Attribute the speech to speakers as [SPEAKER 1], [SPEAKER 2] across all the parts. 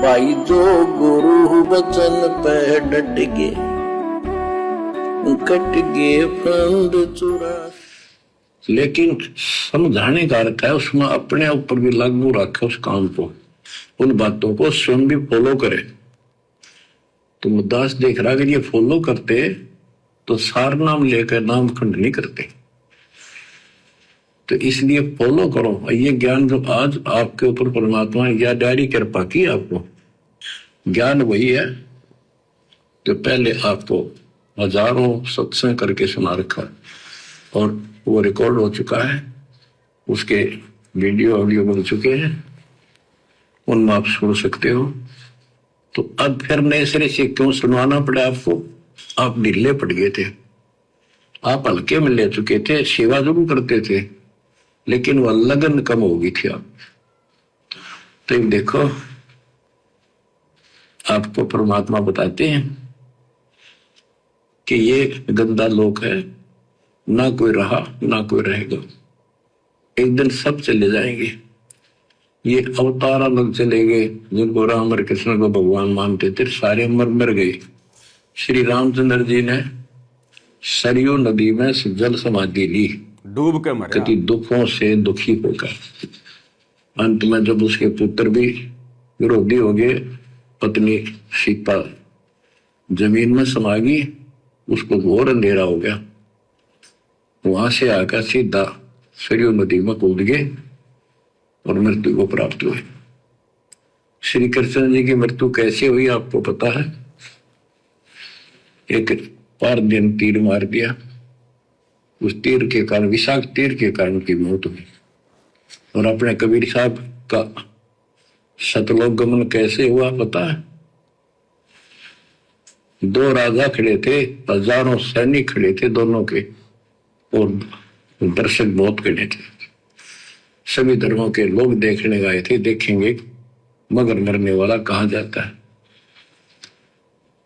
[SPEAKER 1] भाई जो गुरु वचन पे डट गए, कट गए फंद चुरा। लेकिन समझाने का अर्थ है उसमें अपने ऊपर भी लागू रखे उस काम को, उन बातों को स्वयं भी फॉलो करे। तो मुद्दास देख रहा कि ये फॉलो करते तो सार नाम लेकर नाम खंड नहीं करते। तो इसलिए फॉलो करो। ये ज्ञान जो आज आपके ऊपर परमात्मा या डायरी कृपा की, आपको ज्ञान वही है जो पहले आपको हजारों सत्संग करके सुना रखा और वो रिकॉर्ड हो चुका है, उसके वीडियो ऑडियो बन चुके हैं, उनमें आप सुन सकते हो। तो अब फिर नए सिरे से क्यों सुनवाना पड़ा आपको? आप ढीले पड़ गए थे, आप हल्के में ले चुके थे, सेवा जरूर करते थे लेकिन वह लगन कम हो गई थी आप। तो देखो आपको परमात्मा बताते हैं कि ये गंदा लोक है, ना कोई रहा ना कोई रहेगा, एक दिन सब चले जाएंगे। ये अवतार अलग चले गए, जिनको राम और कृष्ण को भगवान मानते थे सारे मर गए। श्री रामचंद्र जी ने सरयू नदी में जल समाधि ली, डूब के मरे, कति दुखों से दुखी होकर। अंत में जब उसके पुत्र भी विरोधी हो गए, पत्नी सीता जमीन में समा गई, उसको घोर अंधेरा हो गया, वहां से आकर सीधा सरयू नदी में कूद गए और मृत्यु को प्राप्त हुए। श्री कृष्ण जी की मृत्यु कैसे हुई आपको पता है? एक पार दिन तीर मार दिया, उस तीर के कारण, विषाक्त तीर के कारण की मौत हुई। और अपने कबीर साहब का सतलोक गमन कैसे हुआ पता है? दो राजा खड़े थे, हजारों सैनिक खड़े थे दोनों के, और दर्शक बहुत खड़े थे। सभी धर्मों के लोग देखने गए थे, देखेंगे मगर मरने वाला कहाँ जाता है।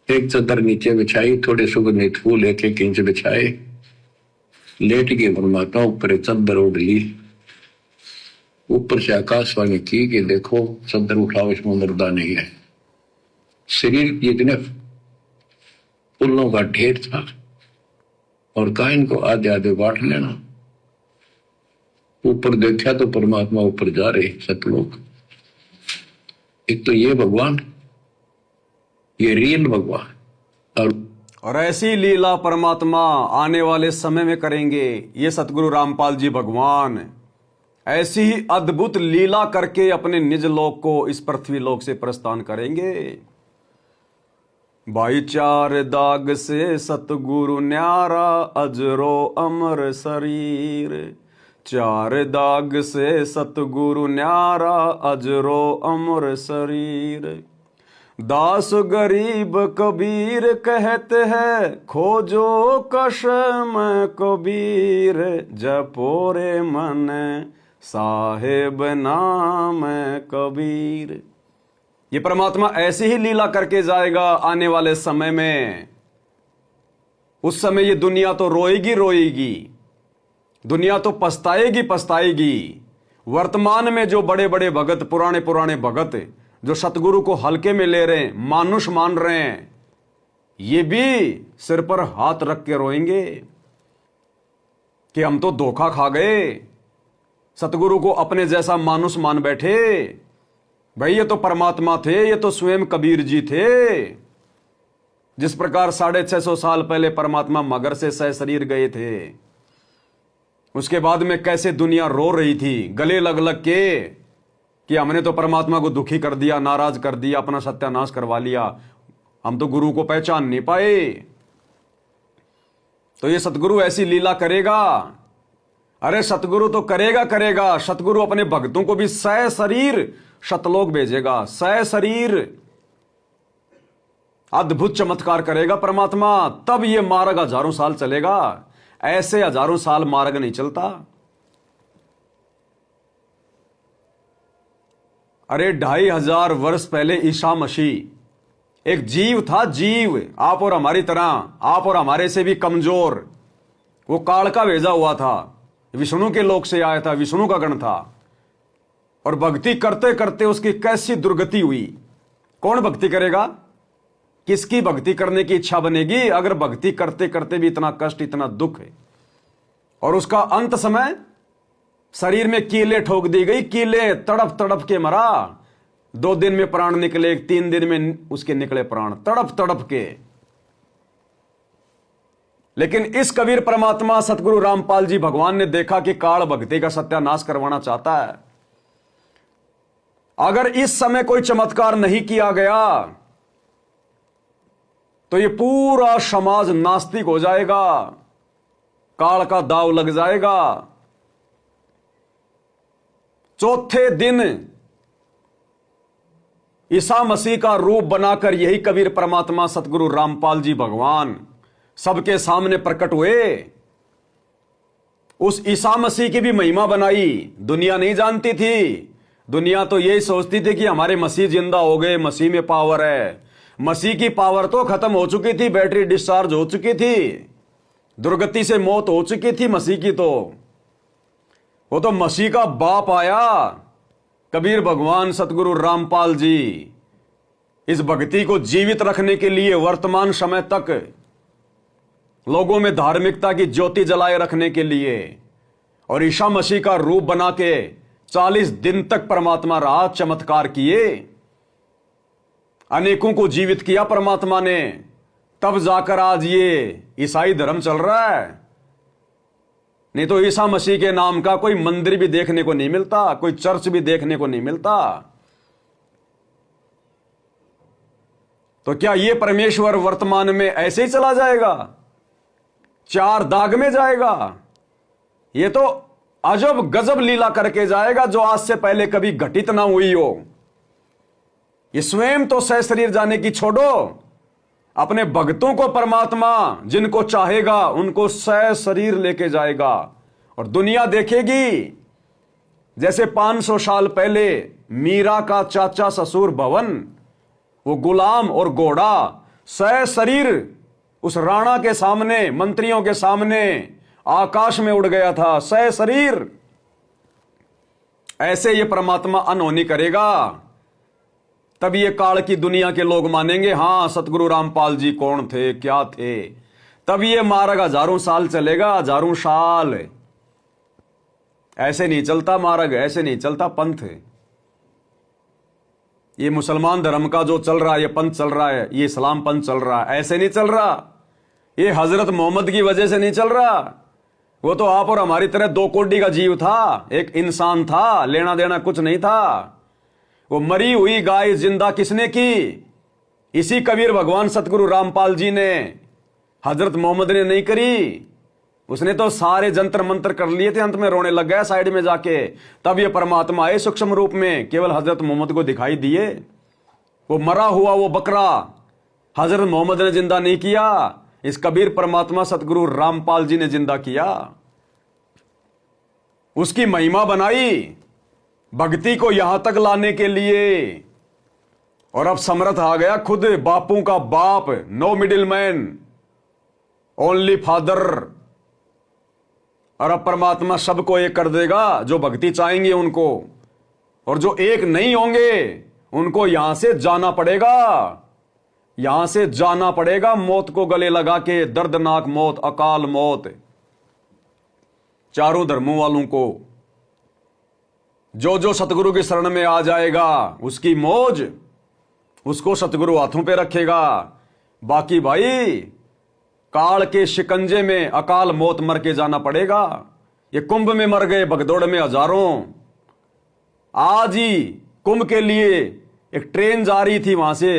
[SPEAKER 1] एक चादर नीचे बिछाई, थोड़े सुगंधित फूल एक एक इंच बिछाए, लेट के परमात्मा ऊपर चादर ओढ़ ली, ऊपर से आकाशवाणी की कि देखो चादर उठाओ, इसमें मुर्दा नहीं है। शरीर जितने फूलों का ढेर था और कहा इनको आधे आधे बांट लेना। ऊपर देखा तो परमात्मा ऊपर जा रहे सतलोक। एक तो ये भगवान, ये रियल भगवान,
[SPEAKER 2] और ऐसी लीला परमात्मा आने वाले समय में करेंगे। ये सतगुरु रामपाल जी भगवान ऐसी ही अद्भुत लीला करके अपने निज लोक को, इस पृथ्वी लोक से प्रस्थान करेंगे। भाई चार दाग से सतगुरु न्यारा, अजरो अमर शरीर। चार दाग से सतगुरु न्यारा, अजरो अमर शरीर। दास गरीब कबीर कहते हैं, खोजो कश में कबीर। जपोरे मन साहेब नाम कबीर। ये परमात्मा ऐसी ही लीला करके जाएगा आने वाले समय में। उस समय ये दुनिया तो रोएगी रोएगी, दुनिया तो पछताएगी पछताएगी। वर्तमान में जो बड़े बड़े भगत, पुराने पुराने भगत जो सतगुरु को हल्के में ले रहे हैं, मानुष मान रहे हैं, ये भी सिर पर हाथ रख के रोएंगे कि हम तो धोखा खा गए, सतगुरु को अपने जैसा मानुष मान बैठे। भाई ये तो परमात्मा थे, ये तो स्वयं कबीर जी थे। जिस प्रकार 650 साल पहले परमात्मा मगर से सह शरीर गए थे, उसके बाद में कैसे दुनिया रो रही थी गले लग लग के कि हमने तो परमात्मा को दुखी कर दिया, नाराज कर दिया, अपना सत्यानाश करवा लिया, हम तो गुरु को पहचान नहीं पाए। तो ये सतगुरु ऐसी लीला करेगा। अरे सतगुरु तो करेगा करेगा, सतगुरु अपने भक्तों को भी सह शरीर शतलोक भेजेगा, सह शरीर। अद्भुत चमत्कार करेगा परमात्मा। तब ये मार्ग हजारों साल चलेगा, ऐसे हजारों साल मार्ग नहीं चलता। अरे 2500 वर्ष पहले ईसा मसीह एक जीव था, जीव, आप और हमारी तरह, आप और हमारे से भी कमजोर। वो काल का भेजा हुआ था, विष्णु के लोक से आया था, विष्णु का गण था। और भक्ति करते करते उसकी कैसी दुर्गति हुई, कौन भक्ति करेगा? किसकी भक्ति करने की इच्छा बनेगी अगर भक्ति करते करते भी इतना कष्ट, इतना दुख है? और उसका अंत समय शरीर में कीले ठोक दी गई, कीले तड़प तड़प के मरा। 2 दिन में प्राण निकले, 3 दिन में उसके निकले प्राण, तड़प तड़प के। लेकिन इस कबीर परमात्मा सतगुरु रामपाल जी भगवान ने देखा कि काल भक्ति का सत्यानाश करवाना चाहता है। अगर इस समय कोई चमत्कार नहीं किया गया तो ये पूरा समाज नास्तिक हो जाएगा, काल का दाव लग जाएगा। चौथे दिन ईसा मसीह का रूप बनाकर यही कबीर परमात्मा सतगुरु रामपाल जी भगवान सबके सामने प्रकट हुए। उस ईसा मसीह की भी महिमा बनाई। दुनिया नहीं जानती थी, दुनिया तो यही सोचती थी कि हमारे मसीह जिंदा हो गए, मसीह में पावर है। मसीह की पावर तो खत्म हो चुकी थी, बैटरी डिस्चार्ज हो चुकी थी, दुर्गति से मौत हो चुकी थी मसीह की। तो वो तो मसीह का बाप आया, कबीर भगवान सतगुरु रामपाल जी, इस भक्ति को जीवित रखने के लिए वर्तमान समय तक लोगों में धार्मिकता की ज्योति जलाए रखने के लिए। और ईसा मसीह का रूप बना के 40 दिन तक परमात्मा रहा, चमत्कार किए, अनेकों को जीवित किया परमात्मा ने। तब जाकर आज ये ईसाई धर्म चल रहा है। नहीं तो ईसा मसीह के नाम का कोई मंदिर भी देखने को नहीं मिलता, कोई चर्च भी देखने को नहीं मिलता। तो क्या ये परमेश्वर वर्तमान में ऐसे ही चला जाएगा, 4 दाग में जाएगा? ये तो अजब गजब लीला करके जाएगा जो आज से पहले कभी घटित ना हुई हो। ये स्वयं तो सह शरीर जाने की छोड़ो, अपने भक्तों को परमात्मा जिनको चाहेगा उनको सह शरीर लेके जाएगा। और दुनिया देखेगी जैसे 500 साल पहले मीरा का चाचा ससुर भवन, वो गुलाम और घोड़ा सह शरीर उस राणा के सामने, मंत्रियों के सामने आकाश में उड़ गया था, सह शरीर। ऐसे ये परमात्मा अनहोनी करेगा, तब ये काल की दुनिया के लोग मानेंगे हां सतगुरु रामपाल जी कौन थे, क्या थे। तब ये मार्ग हजारों साल चलेगा, हजारों साल। ऐसे नहीं चलता मार्ग, ऐसे नहीं चलता पंथ। ये मुसलमान धर्म का जो चल रहा है, ये पंथ चल रहा है, ये इस्लाम पंथ चल रहा है, ऐसे नहीं चल रहा। ये हजरत मोहम्मद की वजह से नहीं चल रहा। वो तो आप और हमारी तरह 2 कोड़ी का जीव था, एक इंसान था, लेना देना कुछ नहीं था। वो मरी हुई गाय जिंदा किसने की? इसी कबीर भगवान सतगुरु रामपाल जी ने, हजरत मोहम्मद ने नहीं करी। उसने तो सारे जंतर मंत्र कर लिए थे, अंत में रोने लग गया साइड में जाके। तब ये परमात्मा आए सूक्ष्म रूप में, केवल हजरत मोहम्मद को दिखाई दिए। वो मरा हुआ वो बकरा हजरत मोहम्मद ने जिंदा नहीं किया, इस कबीर परमात्मा सतगुरु रामपाल जी ने जिंदा किया। उसकी महिमा बनाई भक्ति को यहां तक लाने के लिए। और अब समर्थ आ गया, खुद बापों का बाप, no middleman, only father. और अब परमात्मा सबको एक कर देगा जो भक्ति चाहेंगे उनको, और जो एक नहीं होंगे उनको यहां से जाना पड़ेगा, यहां से जाना पड़ेगा मौत को गले लगा के। दर्दनाक मौत, अकाल मौत, चारों धर्मों वालों को। जो जो सतगुरु की शरण में आ जाएगा उसकी मौज, उसको सतगुरु हाथों पे रखेगा। बाकी भाई काल के शिकंजे में अकाल मौत मर के जाना पड़ेगा। ये कुंभ में मर गए, भगदौड़ में हजारों। आज ही कुंभ के लिए एक ट्रेन जा रही थी, वहां से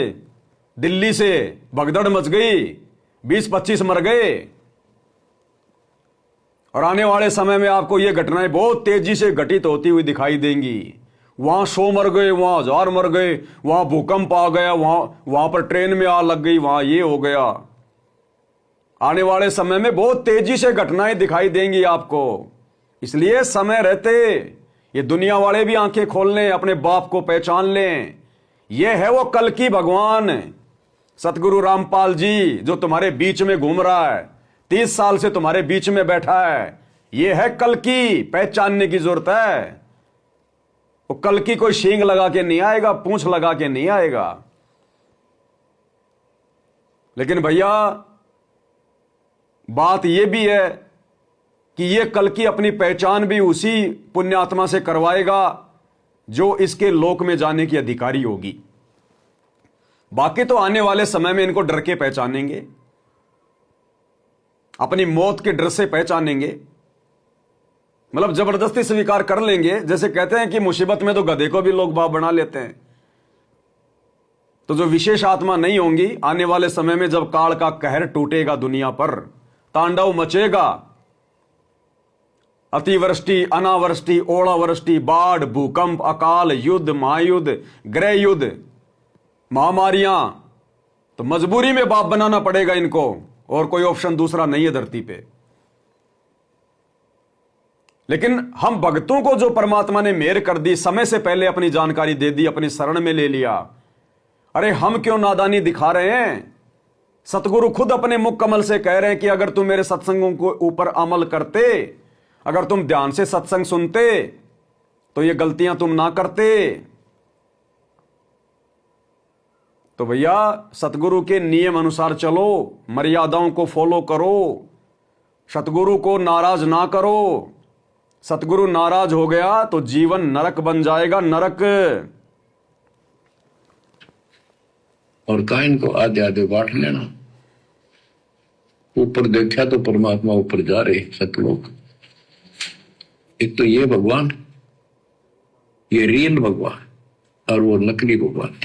[SPEAKER 2] दिल्ली से, भगदड़ मच गई, 20-25 मर गए। और आने वाले समय में आपको ये घटनाएं बहुत तेजी से घटित होती हुई दिखाई देंगी। वहां 100 मर गए, वहां 1000 मर गए, वहां भूकंप आ गया, वहां पर ट्रेन में आग लग गई, वहां ये हो गया। आने वाले समय में बहुत तेजी से घटनाएं दिखाई देंगी आपको। इसलिए समय रहते ये दुनिया वाले भी आंखें खोल लें, अपने बाप को पहचान लें। यह है वो कल की भगवान सतगुरु रामपाल जी जो तुम्हारे बीच में घूम रहा है, 30 साल से तुम्हारे बीच में बैठा है। यह है कल की, पहचानने की जरूरत है। वो कल की कोई शींग लगा के नहीं आएगा, पूंछ लगा के नहीं आएगा। लेकिन भैया बात यह भी है कि यह कल की अपनी पहचान भी उसी पुण्यात्मा से करवाएगा जो इसके लोक में जाने की अधिकारी होगी। बाकी तो आने वाले समय में इनको डर के पहचानेंगे, अपनी मौत के डर से पहचानेंगे, मतलब जबरदस्ती स्वीकार कर लेंगे। जैसे कहते हैं कि मुसीबत में तो गधे को भी लोग बाप बना लेते हैं। तो जो विशेष आत्मा नहीं होंगी, आने वाले समय में जब काल का कहर टूटेगा, दुनिया पर तांडव मचेगा, अतिवृष्टि, अनावृष्टि, ओलावृष्टि, बाढ़, भूकंप, अकाल, युद्ध, महायुद्ध, गृह युद्ध, महामारियां, तो मजबूरी में बाप बनाना पड़ेगा इनको, और कोई ऑप्शन दूसरा नहीं है धरती पे। लेकिन हम भक्तों को जो परमात्मा ने मेहर कर दी, समय से पहले अपनी जानकारी दे दी, अपनी शरण में ले लिया, अरे हम क्यों नादानी दिखा रहे हैं? सतगुरु खुद अपने मुख कमल से कह रहे हैं कि अगर तुम मेरे सत्संगों के ऊपर अमल करते, अगर तुम ध्यान से सत्संग सुनते, तो ये गलतियां तुम ना करते। तो भैया सतगुरु के नियम अनुसार चलो, मर्यादाओं को फॉलो करो, सतगुरु को नाराज ना करो। सतगुरु नाराज हो गया तो जीवन नरक बन जाएगा, नरक।
[SPEAKER 1] और कहा इनको आधे आधे बांट लेना। ऊपर देखा तो परमात्मा ऊपर जा रहे सतलोक। एक तो ये भगवान, ये रियल भगवान, और वो नकली भगवान।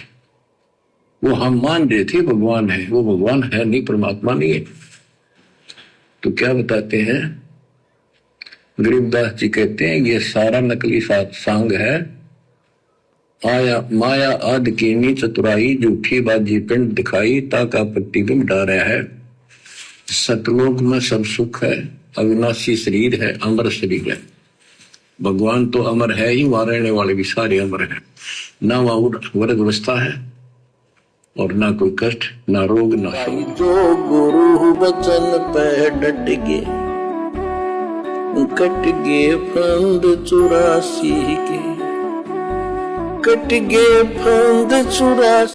[SPEAKER 1] वो हम मान रहे थे भगवान है, वो भगवान है नहीं, परमात्मा नहीं है। तो क्या बताते हैं गरीबदास जी, कहते हैं ये सारा नकली सांग है। आया माया आदि कीनी चतुराई, झूठी बाजी पिंड दिखाई, ताका प्रतिबिंब डारा है। सतलोक में सब सुख है, अविनाशी शरीर है, अमर शरीर है। भगवान तो अमर है ही, वहां रहने वाले भी सारे अमर है। ना वहां वर्ग अवस्था है और ना कोई कष्ट, ना रोग, ना शोक।
[SPEAKER 3] जो गुरु बचन पे डट गे, कट गे फंद 84 के, कट गे फंद 84।